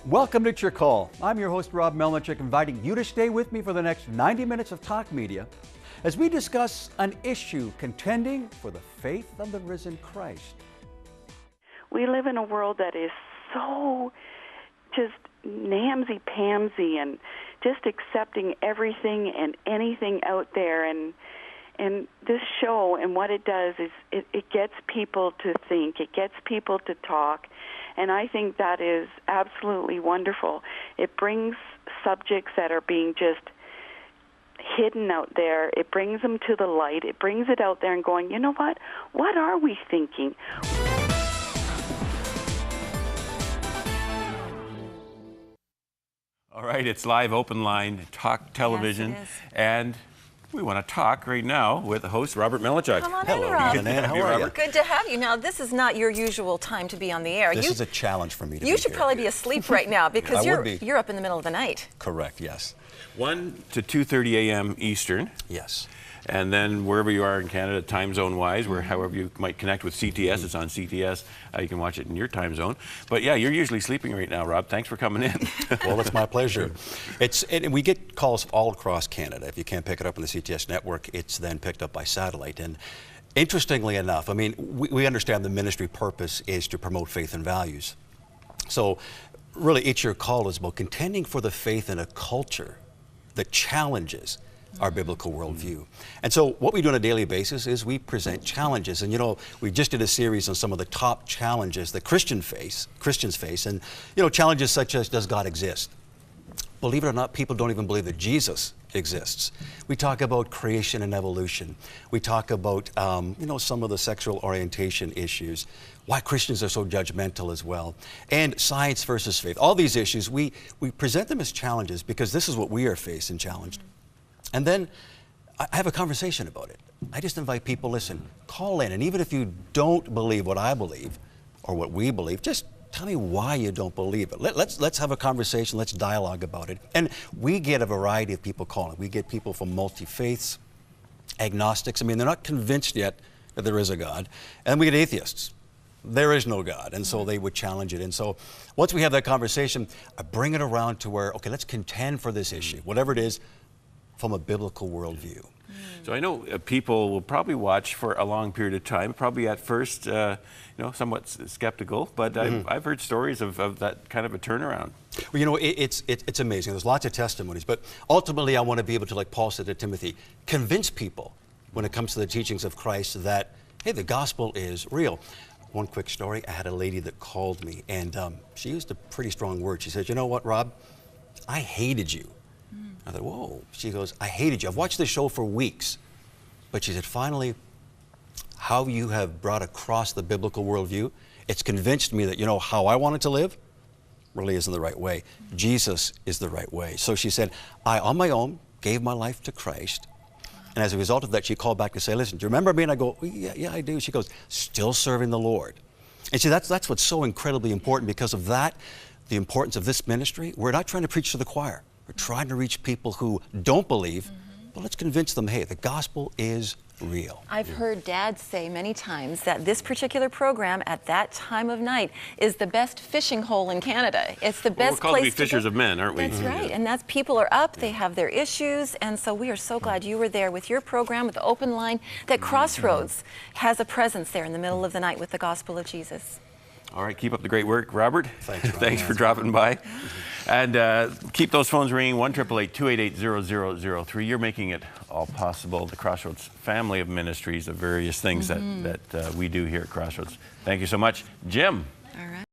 Welcome to It's Your Call. I'm your host, Rob Melnuchuk, inviting you to stay with me for the next 90 minutes of talk media as we discuss an issue contending for the faith of the risen Christ. We live in a world that is so just namsy-pamsy and just accepting everything and anything out there. And this show and what it does is it gets people to think. It gets people to talk. And I think that is absolutely wonderful. It brings subjects that are being just hidden out there. It brings them to the light. It brings it out there and going, you know what? What are we thinking? All right, it's live, open line, talk television, Yes, and we want to talk right now with the host, Robert Melnuchuk. Come on Hello, in, Rob. Nan. How are you? Good to have you. Now, this is not your usual time to be on the air. This is a challenge for me to You be should here. probably be asleep right now because I would be. you're up in the middle of the night. Correct, yes. 1 to 2:30 a.m. Eastern, Yes. and then wherever you are in Canada, time zone-wise, where however you might connect with CTS, it's on CTS. You can watch it in your time zone. But yeah, you're usually sleeping right now, Rob. Thanks for coming in. Well, it's my pleasure. We get calls all across Canada. If you can't pick it up on the CTS network, it's then picked up by satellite. And interestingly enough, I mean, we understand the ministry purpose is to promote faith and values. So really, It's Your Call is about contending for the faith in a culture that challenges our biblical worldview. And so what we do on a daily basis is we present challenges. And you know, we just did a series on some of the top challenges that Christians face. And you know, challenges such as, does God exist? Believe it or not, people don't even believe that Jesus exists. We talk about creation and evolution. We talk about you know, some of the sexual orientation issues, why Christians are so judgmental as well, and science versus faith. All these issues, we present them as challenges because this is what we are faced and challenged. And then I have a conversation about it. I just invite people, listen, call in, and even if you don't believe what I believe or what we believe, just tell me why you don't believe it. Let's have a conversation, let's dialogue about it. And we get a variety of people calling. We get people from multi-faiths, agnostics. I mean, they're not convinced yet that there is a God. And we get atheists. There is no God. And so they would challenge it. And so once we have that conversation, I bring it around to where, okay, let's contend for this issue, whatever it is, from a biblical worldview. So I know people will probably watch for a long period of time, probably at first, you know, somewhat skeptical, but I've heard stories of that kind of a turnaround. Well, you know, it's amazing. There's lots of testimonies, but ultimately I want to be able to, like Paul said to Timothy, convince people when it comes to the teachings of Christ that, hey, the gospel is real. One quick story, I had a lady that called me, and she used a pretty strong word. She said, you know what, Rob, I hated you. I thought, whoa. She goes, I hated you. I've watched the show for weeks. But she said, finally, how you have brought across the biblical worldview, it's convinced me that, you know, how I wanted to live really isn't the right way. Jesus is the right way. So she said, I, on my own, gave my life to Christ. And as a result of that, she called back to say, listen, do you remember me? And I go, well, yeah, I do. She goes, still serving the Lord. And see, that's what's so incredibly important. Because of that, the importance of this ministry, we're not trying to preach to the choir. We're trying to reach people who don't believe, but let's convince them, hey, the gospel is real. I've heard dads say many times that this particular program at that time of night is the best fishing hole in Canada. It's the best We're called place to be fishers of men, aren't we? That's right, and that's people are up, they have their issues, and so we are so glad you were there with your program, with the open line, that Crossroads has a presence there in the middle of the night with the gospel of Jesus. All right, keep up the great work, Robert. Thanks, Rob. Thanks for dropping by. And keep those phones ringing, 1-888-288-0003. You're making it all possible. The Crossroads family of ministries, of various things that we do here at Crossroads. Thank you so much. Jim. All right.